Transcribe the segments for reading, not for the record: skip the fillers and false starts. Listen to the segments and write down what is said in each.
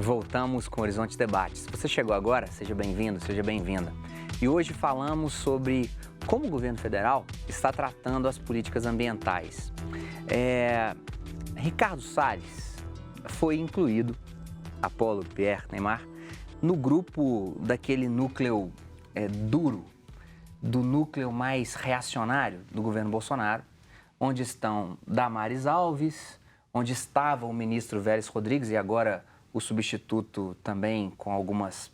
Voltamos com o Horizonte Debates. Se você chegou agora, seja bem-vindo, seja bem-vinda. E hoje falamos sobre como o governo federal está tratando as políticas ambientais. Ricardo Salles foi incluído, Apolo, Pierre, Neymar, no grupo daquele núcleo duro, do núcleo mais reacionário do governo Bolsonaro, onde estão Damares Alves, onde estava o ministro Vélez Rodrigues e agora o substituto também com algumas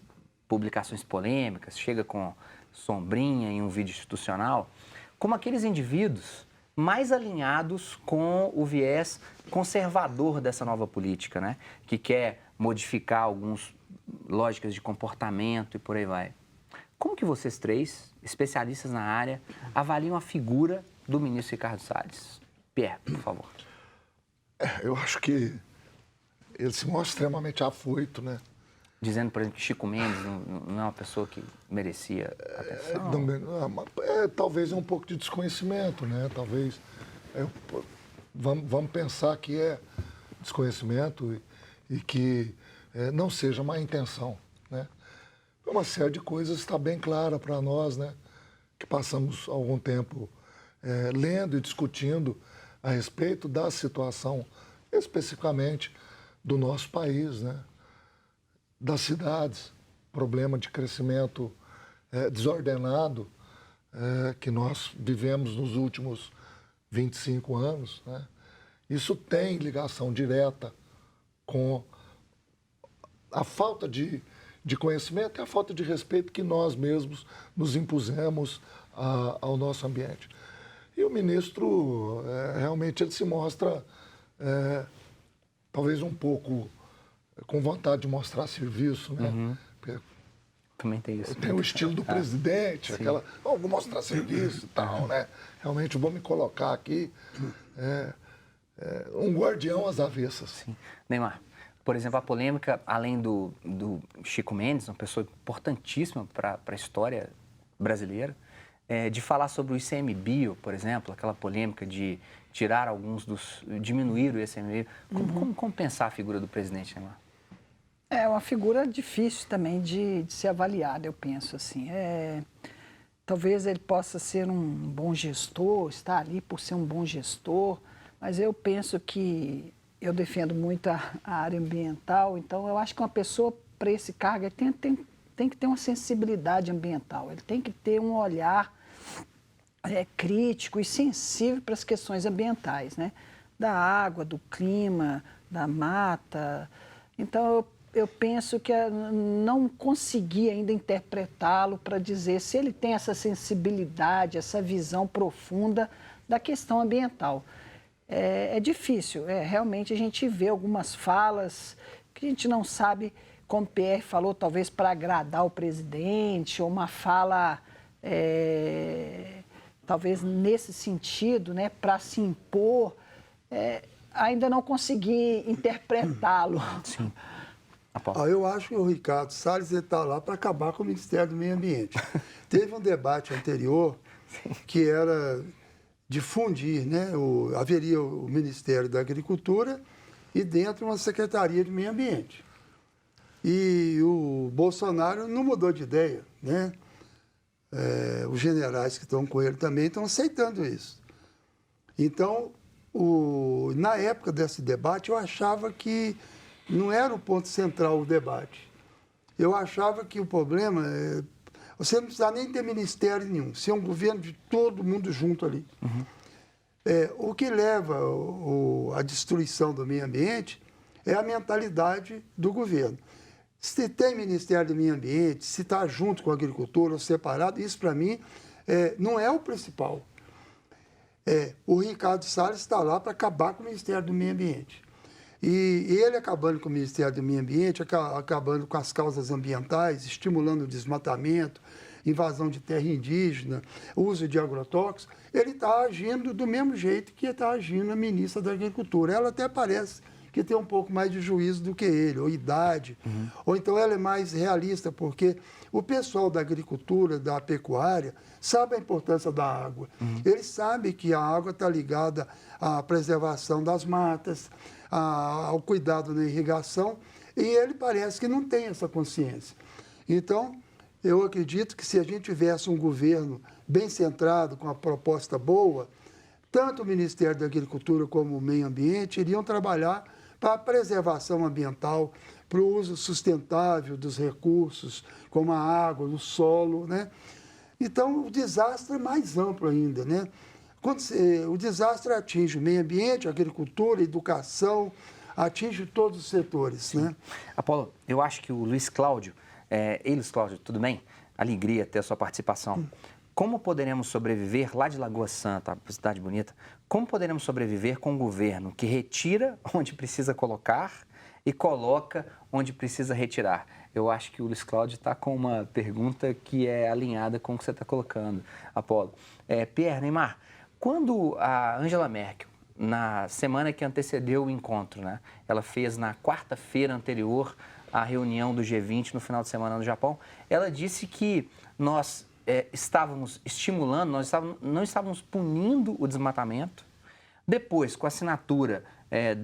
publicações polêmicas, chega com sombrinha em um vídeo institucional, como aqueles indivíduos mais alinhados com o viés conservador dessa nova política, né? Que quer modificar algumas lógicas de comportamento e por aí vai. Como que vocês três, especialistas na área, avaliam a figura do ministro Ricardo Salles? Pierre, por favor. Eu acho que ele se mostra extremamente afoito, né? Dizendo, por exemplo, que Chico Mendes não é uma pessoa que merecia atenção? Talvez é um pouco de desconhecimento, né? Talvez, vamos pensar que é desconhecimento e que não seja má intenção, né? Uma série de coisas está bem clara para nós, né? Que passamos algum tempo lendo e discutindo a respeito da situação, especificamente do nosso país, né? Das cidades, problema de crescimento desordenado que nós vivemos nos últimos 25 anos, né? Isso tem ligação direta com a falta de conhecimento e a falta de respeito que nós mesmos nos impusemos ao nosso ambiente. E o ministro, realmente, ele se mostra talvez um pouco com vontade de mostrar serviço, né? Uhum. Também tem isso. Tem o estilo do presidente, aquela, vou mostrar serviço e tal, né? Realmente, eu vou me colocar aqui, um guardião às avessas. Sim. Neymar, por exemplo, a polêmica, além do Chico Mendes, uma pessoa importantíssima para a história brasileira, de falar sobre o ICMBio, por exemplo, aquela polêmica de tirar diminuir o ICMBio. Como pensar a figura do presidente, Neymar? É uma figura difícil também de ser avaliada, eu penso assim. Talvez ele possa ser um bom gestor, estar ali por ser um bom gestor, mas eu penso que eu defendo muito a área ambiental, então eu acho que uma pessoa para esse cargo tem que ter uma sensibilidade ambiental, ele tem que ter um olhar crítico e sensível para as questões ambientais, né? Da água, do clima, da mata. Então, eu penso que não consegui ainda interpretá-lo para dizer se ele tem essa sensibilidade, essa visão profunda da questão ambiental. É difícil, realmente a gente vê algumas falas que a gente não sabe, como o Pierre falou, talvez para agradar o presidente, ou uma fala, talvez nesse sentido, né, para se impor, ainda não consegui interpretá-lo. Sim. Eu acho que o Ricardo Salles está lá para acabar com o Ministério do Meio Ambiente. Teve um debate anterior que era de fundir, né? Haveria o Ministério da Agricultura e dentro uma Secretaria de Meio Ambiente. E o Bolsonaro não mudou de ideia, né? Os generais que estão com ele também estão aceitando isso. Então, na época desse debate, eu achava que não era o ponto central o debate. Eu achava que o problema você não precisa nem ter ministério nenhum, ser um governo de todo mundo junto ali. Uhum. O que leva à destruição do meio ambiente é a mentalidade do governo. Se tem Ministério do Meio Ambiente, se está junto com a agricultura ou separado, isso para mim não é o principal. O Ricardo Salles está lá para acabar com o Ministério do Meio Ambiente. E ele acabando com o Ministério do Meio Ambiente, acabando com as causas ambientais, estimulando o desmatamento, invasão de terra indígena, uso de agrotóxicos, ele está agindo do mesmo jeito que está agindo a ministra da Agricultura. Ela até parece que tem um pouco mais de juízo do que ele, ou idade, ou então ela é mais realista, porque o pessoal da agricultura, da pecuária, sabe a importância da água. Eles sabem que a água está ligada à preservação das matas, ao cuidado na irrigação. E ele parece que não tem essa consciência. Então, eu acredito que se a gente tivesse um governo bem centrado, com uma proposta boa, tanto o Ministério da Agricultura como o Meio Ambiente iriam trabalhar para a preservação ambiental, para o uso sustentável dos recursos, como a água, o solo, né? Então, o desastre é mais amplo ainda, né? O desastre atinge o meio ambiente, a agricultura, a educação, atinge todos os setores, né? Apolo, eu acho que o Luiz Cláudio, Luiz Cláudio, tudo bem? Alegria ter a sua participação. Como poderemos sobreviver lá de Lagoa Santa, cidade bonita, como poderemos sobreviver com um governo que retira onde precisa colocar e coloca onde precisa retirar? Eu acho que o Luiz Cláudio está com uma pergunta que é alinhada com o que você está colocando, Apolo. Pierre, Neymar, quando a Angela Merkel, na semana que antecedeu o encontro, né, ela fez na quarta-feira anterior à reunião do G20 no final de semana no Japão, ela disse que nós estávamos estimulando, não estávamos punindo o desmatamento. Depois, com a assinatura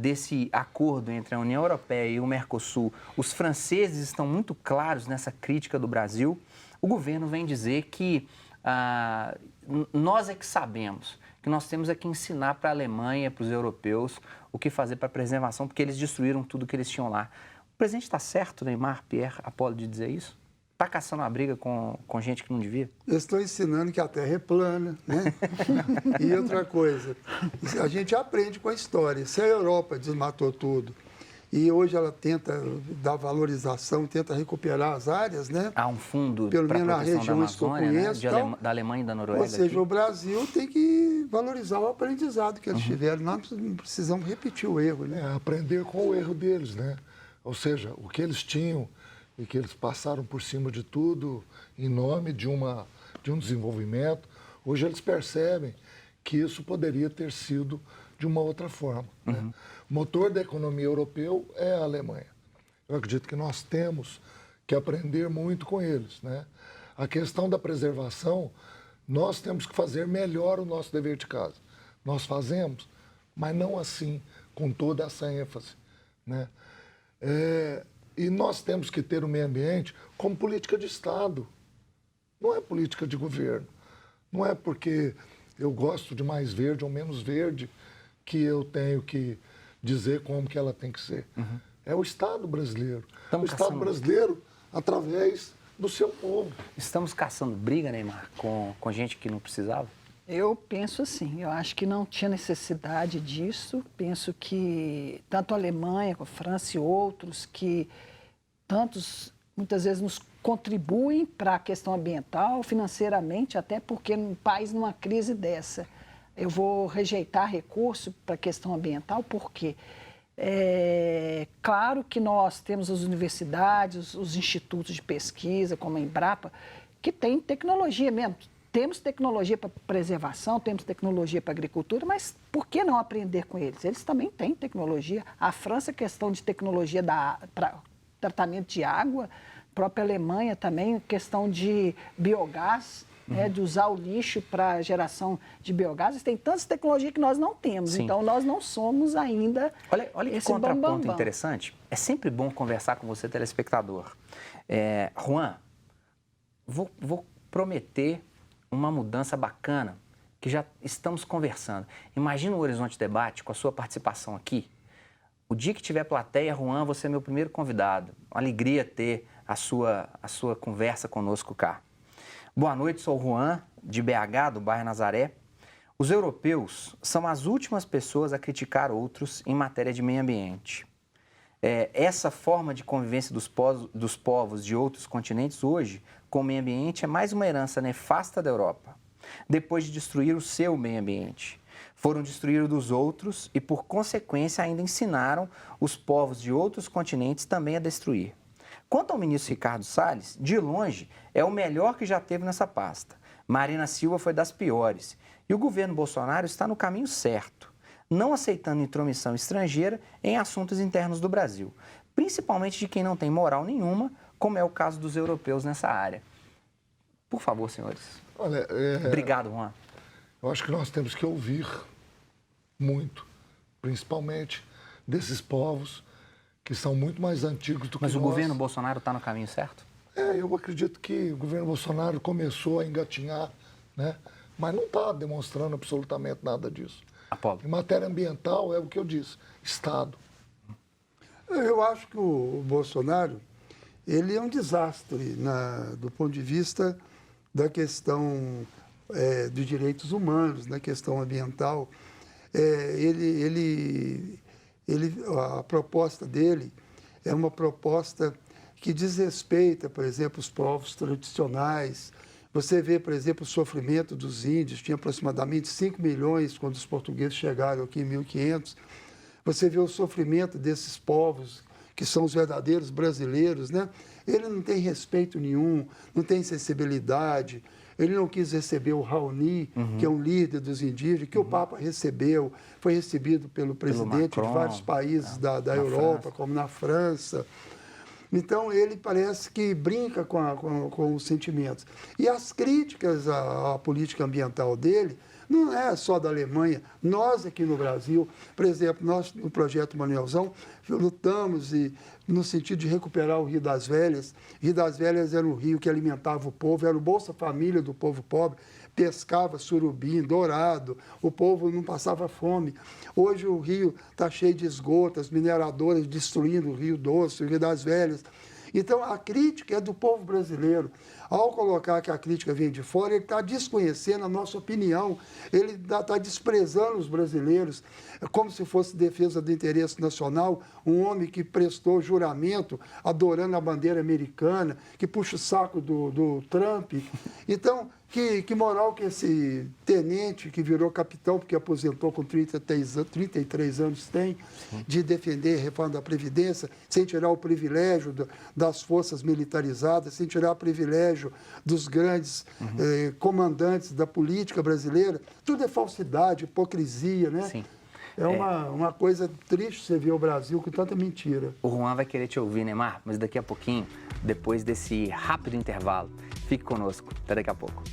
desse acordo entre a União Europeia e o Mercosul, os franceses estão muito claros nessa crítica do Brasil. O governo vem dizer que nós é que sabemos, que nós temos é que ensinar para a Alemanha, para os europeus, o que fazer para a preservação, porque eles destruíram tudo que eles tinham lá. O presidente está certo, Neymar, Pierre, Apolo, de dizer isso? Está caçando uma briga com gente que não devia? Eu estou ensinando que a Terra é plana, né? E outra coisa, a gente aprende com a história. Se a Europa desmatou tudo e hoje ela tenta dar valorização, tenta recuperar as áreas, né? Há um fundo pelo para a menos na proteção da região que eu Amazônia, conheço, né? Da Alemanha e da Noruega. Ou seja, aqui. o Brasil tem que valorizar o aprendizado que eles tiveram. Nós não precisamos repetir o erro, né? Aprender com o erro deles, né? Ou seja, o que eles tinham e que eles passaram por cima de tudo em nome de um desenvolvimento, hoje eles percebem que isso poderia ter sido de uma outra forma. Né? O motor da economia europeu é a Alemanha. Eu acredito que nós temos que aprender muito com eles. Né? A questão da preservação, nós temos que fazer melhor o nosso dever de casa. Nós fazemos, mas não assim, com toda essa ênfase. Né? E nós temos que ter o meio ambiente como política de Estado. Não é política de governo. Não é porque eu gosto de mais verde ou menos verde que eu tenho que dizer como que ela tem que ser. É o Estado brasileiro. O Estado brasileiro através do seu povo. Estamos caçando briga, Neymar, com gente que não precisava? Eu penso assim, eu acho que não tinha necessidade disso. Penso que tanto a Alemanha, a França e outros que muitas vezes nos contribuem para a questão ambiental, financeiramente, até porque um país numa crise dessa, eu vou rejeitar recurso para a questão ambiental, porque claro que nós temos as universidades, os institutos de pesquisa, como a Embrapa, que tem tecnologia mesmo. Temos tecnologia para preservação, temos tecnologia para agricultura, mas por que não aprender com eles? Eles também têm tecnologia. A França, questão de tecnologia para tratamento de água, a própria Alemanha também, questão de biogás, né, de usar o lixo para geração de biogás. Tem tantas tecnologias que nós não temos, Sim. Então nós não somos ainda Olha que esse contraponto bambambam. interessante. É sempre bom conversar com você, telespectador. Juan, vou prometer uma mudança bacana que já estamos conversando. Imagina o Horizonte Debate com a sua participação aqui. O dia que tiver plateia, Juan, você é meu primeiro convidado. Uma alegria ter a sua conversa conosco cá. Boa noite, sou o Juan, de BH, do bairro Nazaré. Os europeus são as últimas pessoas a criticar outros em matéria de meio ambiente. Essa forma de convivência dos povos de outros continentes hoje com o meio ambiente é mais uma herança nefasta da Europa. Depois de destruir o seu meio ambiente, foram destruir o dos outros e, por consequência, ainda ensinaram os povos de outros continentes também a destruir. Quanto ao ministro Ricardo Salles, de longe, é o melhor que já teve nessa pasta. Marina Silva foi das piores. E o governo Bolsonaro está no caminho certo, não aceitando intromissão estrangeira em assuntos internos do Brasil, principalmente de quem não tem moral nenhuma, como é o caso dos europeus nessa área. Por favor, senhores. Olha, Obrigado, Juan. eu acho que nós temos que ouvir muito, principalmente desses povos que são muito mais antigos do que Mas o nós. governo Bolsonaro está no caminho certo? Eu acredito que o governo Bolsonaro começou a engatinhar, né? Mas não está demonstrando absolutamente nada disso. Apolo. Em matéria ambiental, é o que eu disse, Estado. Eu acho que o Bolsonaro, ele é um desastre do ponto de vista da questão dos direitos humanos, na questão ambiental. A proposta dele é uma proposta que desrespeita, por exemplo, os povos tradicionais. Você vê, por exemplo, o sofrimento dos índios, tinha aproximadamente 5 milhões quando os portugueses chegaram aqui em 1500. Você vê o sofrimento desses povos, que são os verdadeiros brasileiros, né? Ele não tem respeito nenhum, não tem sensibilidade. Ele não quis receber o Raoni, que é um líder dos indígenas, que o Papa recebeu, foi recebido pelo presidente de vários países da Europa, França. Como na França. Então, ele parece que brinca com os sentimentos. E as críticas à política ambiental dele não é só da Alemanha. Nós aqui no Brasil, por exemplo, nós no Projeto Manuelzão, lutamos no sentido de recuperar o Rio das Velhas. O Rio das Velhas era um rio que alimentava o povo, era o Bolsa Família do povo pobre, pescava surubim, dourado, o povo não passava fome. Hoje o rio está cheio de esgoto, as mineradoras destruindo o Rio Doce, o Rio das Velhas. Então, a crítica é do povo brasileiro. Ao colocar que a crítica vem de fora, ele está desconhecendo a nossa opinião, ele está desprezando os brasileiros, como se fosse defesa do interesse nacional, um homem que prestou juramento adorando a bandeira americana, que puxa o saco do Trump. Então, que moral que esse tenente que virou capitão, porque aposentou com 33 anos tem, de defender a reforma da Previdência, sem tirar o privilégio das forças militarizadas, sem tirar o privilégio dos grandes comandantes da política brasileira. Tudo é falsidade, hipocrisia, né? Sim. É uma coisa triste você ver o Brasil com tanta mentira. O Juan vai querer te ouvir, Neymar, mas daqui a pouquinho, depois desse rápido intervalo. Fique conosco, até daqui a pouco.